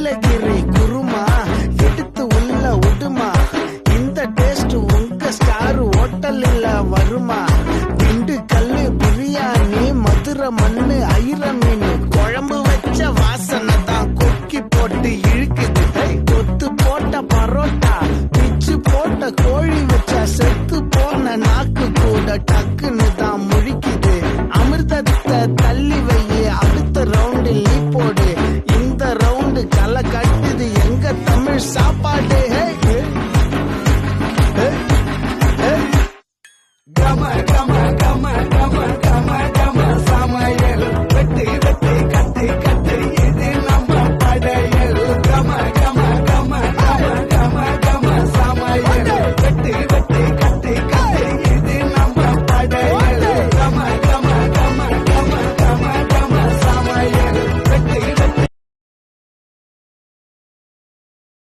நீலகிரி குருமா எடுத்து உள்ள உடுமா, இந்த டேஸ்ட் உங்க ஸ்டார் ஹோட்டலில் வருமா? திண்டுக்கல் பிரியாணி, மதுரை மண்ணு ஐர மீன் குழம்பு வச்ச வாசனை தான் கொக்கி போட்டு இழுக்குது. கொத்து போட்ட பரோட்டா, பிச்சு போட்ட கோழி வச்சா செத்து போன நாக்கு கூட டக்குன்னு தான் முழிக்குது. அமிர்தத்தை தள்ளி வையே, அடுத்த ரவுண்டில் நீ போடு. இந்த ரவுண்டு களை கட்டுது எங்க தமிழ் சாப்பாடு.